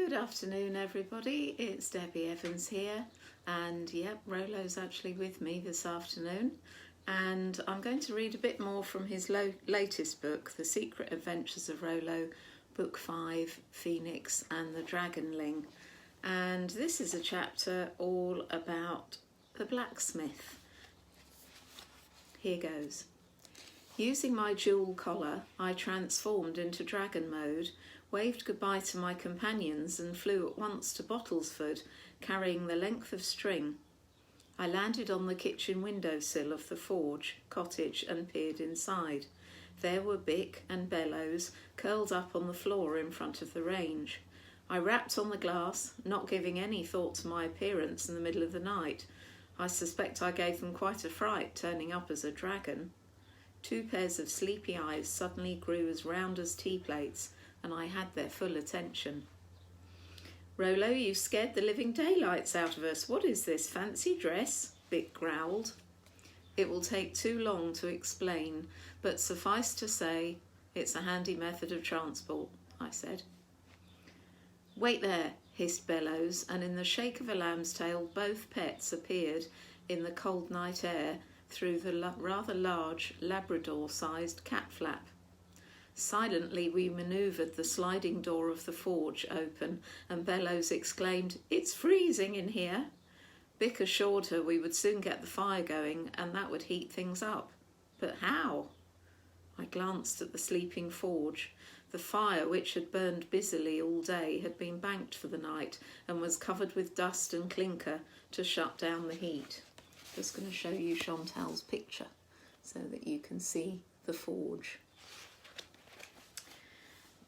Good afternoon, everybody. It's Debi Evans here, and yep, Rolo's actually with me this afternoon, and I'm going to read a bit more from his latest book, The Secret Adventures of Rolo, Book 5, Phoenix and the Dragonling. And this is a chapter all about the blacksmith. Here goes. Using my jewel collar, I transformed into dragon mode, waved goodbye to my companions and flew at once to Bottlesford, carrying the length of string. I landed on the kitchen windowsill of the forge cottage and peered inside. There were Bick and Bellows curled up on the floor in front of the range. I rapped on the glass, not giving any thought to my appearance in the middle of the night. I suspect I gave them quite a fright, turning up as a dragon. 2 pairs of sleepy eyes suddenly grew as round as tea plates, and I had their full attention. "Rolo, you've scared the living daylights out of us. What is this fancy dress?" Bick growled. "It will take too long to explain, but suffice to say, it's a handy method of transport," I said. "Wait there," hissed Bellows, and in the shake of a lamb's tail both pets appeared in the cold night air through the rather large Labrador-sized cat flap. Silently we manoeuvred the sliding door of the forge open, and Bellows exclaimed, "It's freezing in here." Bick assured her we would soon get the fire going, and that would heat things up. But how? I glanced at the sleeping forge. The fire, which had burned busily all day, had been banked for the night and was covered with dust and clinker to shut down the heat. Just going to show you Chantal's picture so that you can see the forge.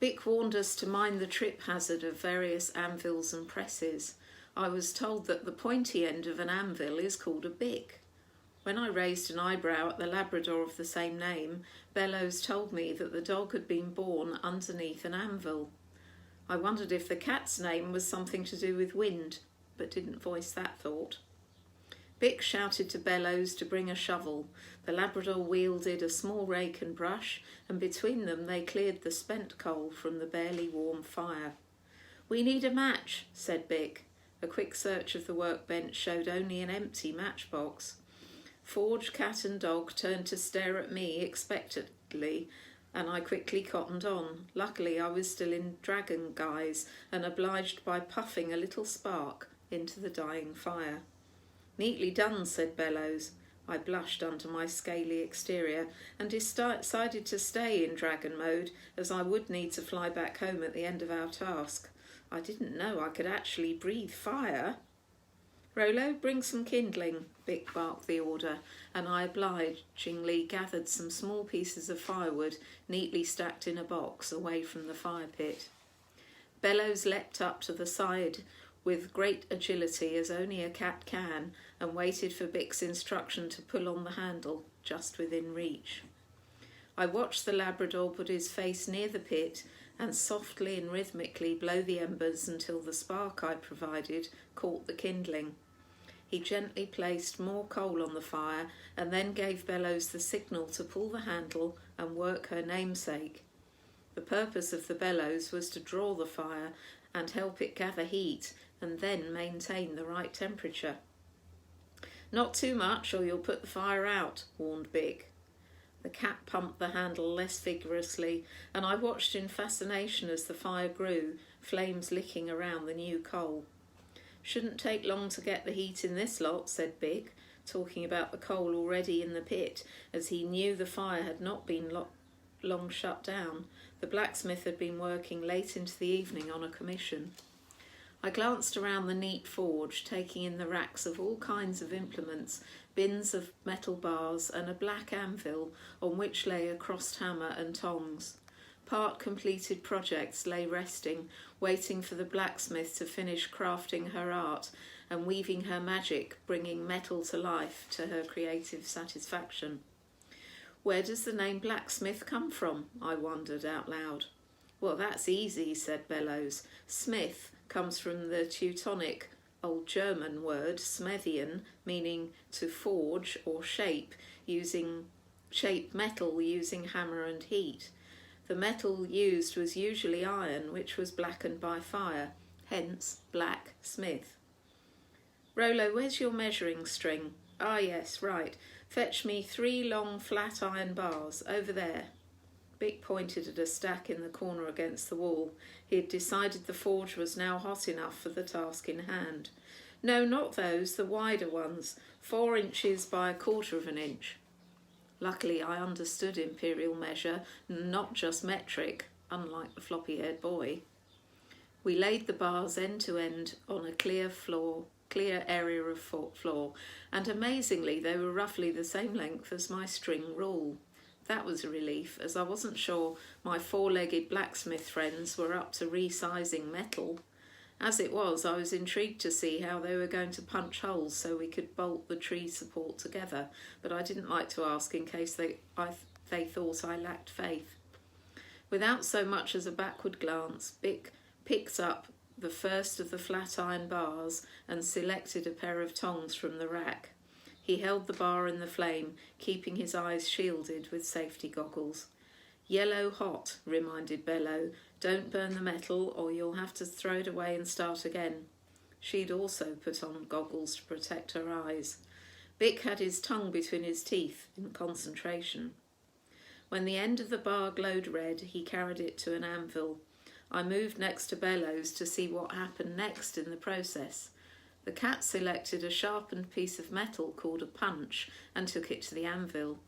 Bick warned us to mind the trip hazard of various anvils and presses. I was told that the pointy end of an anvil is called a bick. When I raised an eyebrow at the Labrador of the same name, Bellows told me that the dog had been born underneath an anvil. I wondered if the cat's name was something to do with wind, but didn't voice that thought. Bick shouted to Bellows to bring a shovel. The Labrador wielded a small rake and brush, and between them they cleared the spent coal from the barely warm fire. "We need a match," said Bick. A quick search of the workbench showed only an empty matchbox. Forge, cat and dog turned to stare at me expectantly, and I quickly cottoned on. Luckily I was still in dragon guise and obliged by puffing a little spark into the dying fire. "Neatly done," said Bellows. I blushed under my scaly exterior and decided to stay in dragon mode, as I would need to fly back home at the end of our task. I didn't know I could actually breathe fire. "Rolo, bring some kindling," Bick barked the order, and I obligingly gathered some small pieces of firewood neatly stacked in a box away from the fire pit. Bellows leapt up to the side with great agility, as only a cat can, and waited for Bick's instruction to pull on the handle just within reach. I watched the Labrador put his face near the pit and softly and rhythmically blow the embers until the spark I provided caught the kindling. He gently placed more coal on the fire and then gave Bellows the signal to pull the handle and work her namesake. The purpose of the bellows was to draw the fire and help it gather heat and then maintain the right temperature. "Not too much or you'll put the fire out," warned Bick. The cat pumped the handle less vigorously, and I watched in fascination as the fire grew, flames licking around the new coal. "Shouldn't take long to get the heat in this lot," said Bick, talking about the coal already in the pit, as he knew the fire had not been long shut down. The blacksmith had been working late into the evening on a commission. I glanced around the neat forge, taking in the racks of all kinds of implements, bins of metal bars, and a black anvil on which lay a crossed hammer and tongs. Part-completed projects lay resting, waiting for the blacksmith to finish crafting her art and weaving her magic, bringing metal to life to her creative satisfaction. "Where does the name blacksmith come from?" I wondered out loud. "Well, that's easy," said Bellows. "Smith comes from the Teutonic Old German word smethian, meaning to forge or shape metal using hammer and heat. The metal used was usually iron, which was blackened by fire, hence blacksmith. Rolo, where's your measuring string? Ah, yes, right. Fetch me 3 long flat iron bars, over there. Bick pointed at a stack in the corner against the wall. He had decided the forge was now hot enough for the task in hand. No, not those, the wider ones, 4 inches by 1/4 of an inch. Luckily, I understood imperial measure, not just metric, unlike the floppy-haired boy. We laid the bars end to end on a clear area of floor, and amazingly they were roughly the same length as my string rule. That was a relief, as I wasn't sure my 4-legged blacksmith friends were up to resizing metal. As it was, I was intrigued to see how they were going to punch holes so we could bolt the tree support together, but I didn't like to ask in case they thought I lacked faith. Without so much as a backward glance, Bick picked up the first of the flat iron bars and selected a pair of tongs from the rack. He held the bar in the flame, keeping his eyes shielded with safety goggles. "Yellow hot," reminded Bello. "Don't burn the metal or you'll have to throw it away and start again." She'd also put on goggles to protect her eyes. Bick had his tongue between his teeth in concentration. When the end of the bar glowed red, he carried it to an anvil. I moved next to Bellows to see what happened next in the process. The cat selected a sharpened piece of metal called a punch and took it to the anvil.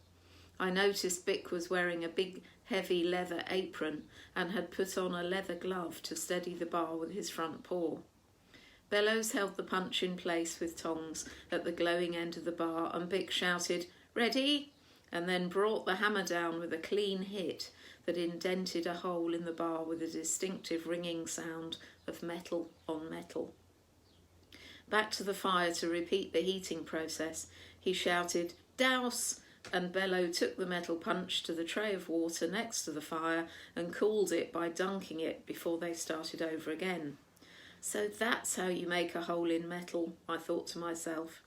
I noticed Bick was wearing a big, heavy leather apron and had put on a leather glove to steady the bar with his front paw. Bellows held the punch in place with tongs at the glowing end of the bar, and Bick shouted, "Ready?" and then brought the hammer down with a clean hit that indented a hole in the bar with a distinctive ringing sound of metal on metal. Back to the fire to repeat the heating process, he shouted, "Douse!" and Bello took the metal punch to the tray of water next to the fire and cooled it by dunking it before they started over again. So that's how you make a hole in metal, I thought to myself.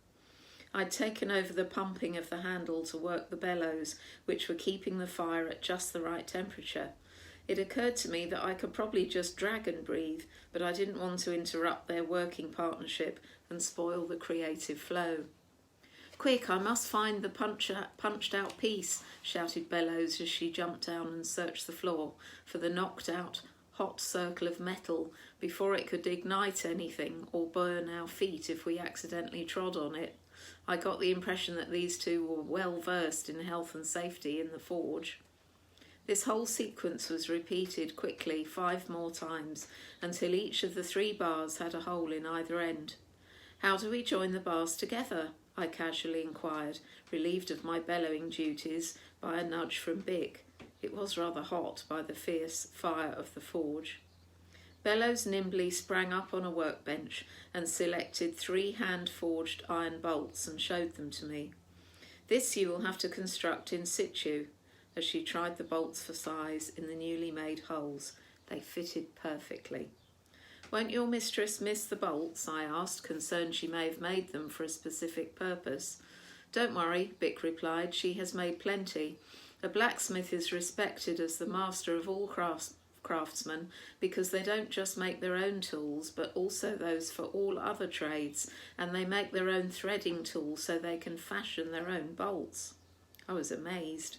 I'd taken over the pumping of the handle to work the bellows, which were keeping the fire at just the right temperature. It occurred to me that I could probably just drag and breathe, but I didn't want to interrupt their working partnership and spoil the creative flow. "Quick, I must find the punched out piece," shouted Bellows as she jumped down and searched the floor for the knocked out hot circle of metal before it could ignite anything or burn our feet if we accidentally trod on it. I got the impression that these two were well versed in health and safety in the forge. This whole sequence was repeated quickly 5 more times until each of the 3 bars had a hole in either end. "How do we join the bars together?" I casually inquired, relieved of my bellowing duties by a nudge from Bick. It was rather hot by the fierce fire of the forge. Bellows nimbly sprang up on a workbench and selected 3 hand-forged iron bolts and showed them to me. "This you will have to construct in situ," as she tried the bolts for size in the newly made holes. They fitted perfectly. "Won't your mistress miss the bolts?" I asked, concerned she may have made them for a specific purpose. "Don't worry," Bick replied, "she has made plenty. A blacksmith is respected as the master of all craftsmen because they don't just make their own tools but also those for all other trades, and they make their own threading tools so they can fashion their own bolts." I was amazed.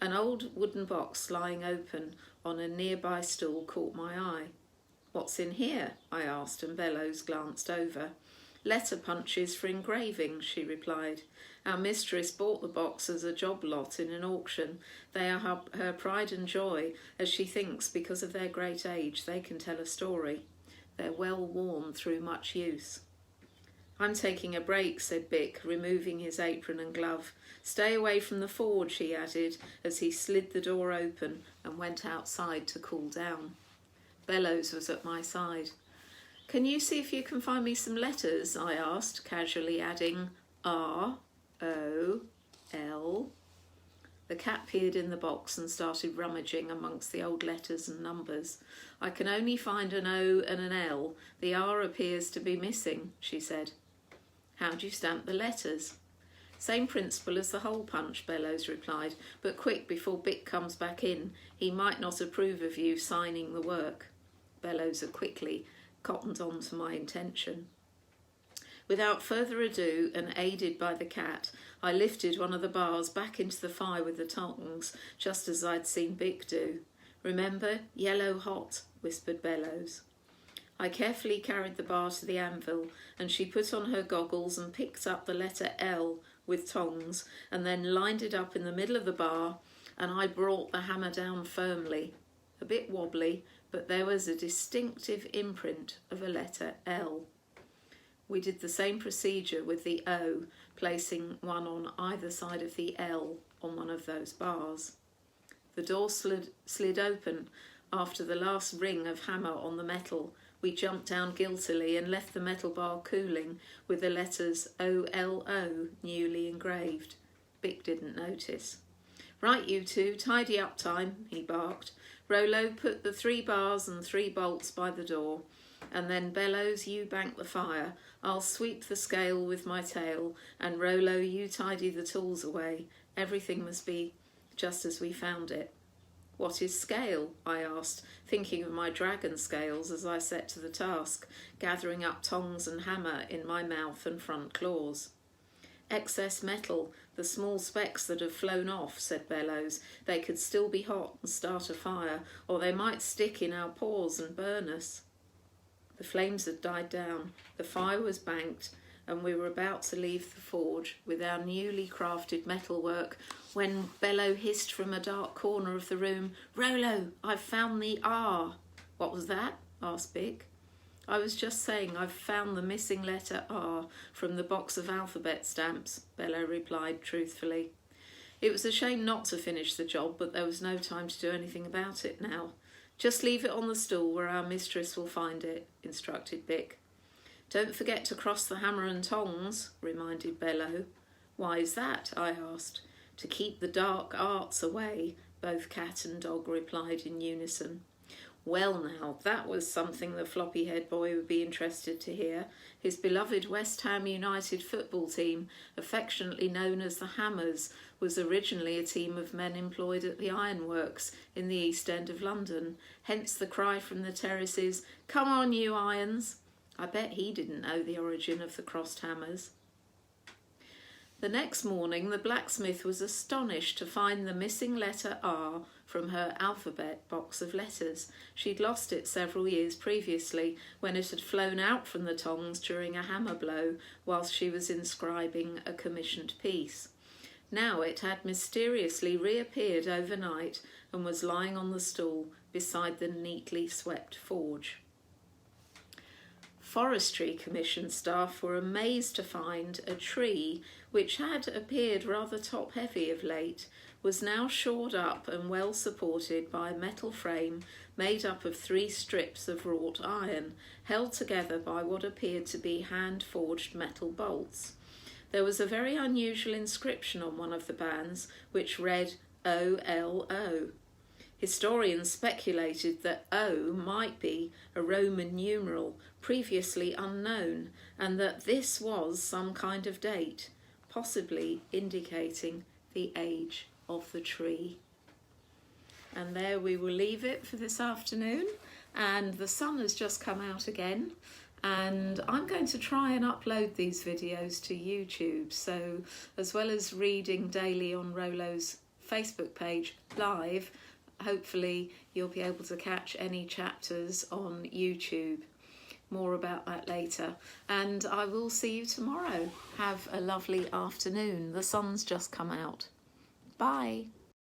An old wooden box lying open on a nearby stool caught my eye. "What's in here?" I asked, and Bellows glanced over. "Letter punches for engraving," she replied. "Our mistress bought the box as a job lot in an auction. They are her pride and joy, as she thinks because of their great age they can tell a story. They're well worn through much use." "I'm taking a break," said Bick, removing his apron and glove. "Stay away from the forge," he added, as he slid the door open and went outside to cool down. Bellows was at my side. "Can you see if you can find me some letters?" I asked, casually adding R-O-L. The cat peered in the box and started rummaging amongst the old letters and numbers. "I can only find an O and an L. The R appears to be missing," she said. "How do you stamp the letters?" "Same principle as the hole punch," Bellows replied, "but quick before Bick comes back in. He might not approve of you signing the work." Bellows had quickly cottoned on to my intention. Without further ado, and aided by the cat, I lifted one of the bars back into the fire with the tongs, just as I'd seen Bick do. "Remember, yellow hot," whispered Bellows. I carefully carried the bar to the anvil, and she put on her goggles and picked up the letter L with tongs, and then lined it up in the middle of the bar, and I brought the hammer down firmly. A bit wobbly, but there was a distinctive imprint of a letter L. We did the same procedure with the O, placing one on either side of the L on one of those bars. The door slid open after the last ring of hammer on the metal. We jumped down guiltily and left the metal bar cooling with the letters OLO newly engraved. Bick didn't notice. "Right, you two, tidy up time," he barked. "Rolo, put the 3 bars and 3 bolts by the door, and then Bellows, you bank the fire. I'll sweep the scale with my tail, and Rolo, you tidy the tools away. Everything must be just as we found it." "What is scale?" I asked, thinking of my dragon scales as I set to the task, gathering up tongs and hammer in my mouth and front claws. "Excess metal, the small specks that have flown off," said Bellows. "They could still be hot and start a fire, or they might stick in our paws and burn us." The flames had died down, the fire was banked, and we were about to leave the forge with our newly crafted metalwork when Bello hissed from a dark corner of the room, "Rolo, I've found the R." "What was that?" asked Bick. "I was just saying I've found the missing letter R from the box of alphabet stamps," Bello replied truthfully. It was a shame not to finish the job, but there was no time to do anything about it now. "Just leave it on the stool where our mistress will find it," instructed Bick. "Don't forget to cross the hammer and tongs," reminded Bello. "Why is that?" I asked. "To keep the dark arts away," both cat and dog replied in unison. Well now, that was something the floppy-haired boy would be interested to hear. His beloved West Ham United football team, affectionately known as the Hammers, was originally a team of men employed at the ironworks in the East End of London, hence the cry from the terraces, "Come on, you irons!" I bet he didn't know the origin of the crossed hammers. The next morning the blacksmith was astonished to find the missing letter R from her alphabet box of letters. She'd lost it several years previously when it had flown out from the tongs during a hammer blow whilst she was inscribing a commissioned piece. Now it had mysteriously reappeared overnight and was lying on the stool beside the neatly swept forge. Forestry Commission staff were amazed to find a tree, which had appeared rather top-heavy of late, was now shored up and well supported by a metal frame made up of 3 strips of wrought iron, held together by what appeared to be hand-forged metal bolts. There was a very unusual inscription on one of the bands, which read OLO. Historians speculated that O might be a Roman numeral previously unknown, and that this was some kind of date, possibly indicating the age of the tree. And there we will leave it for this afternoon, and the sun has just come out again, and I'm going to try and upload these videos to YouTube, so as well as reading daily on Rolo's Facebook page live, hopefully you'll be able to catch any chapters on YouTube. More about that later. And I will see you tomorrow. Have a lovely afternoon. The sun's just come out. Bye.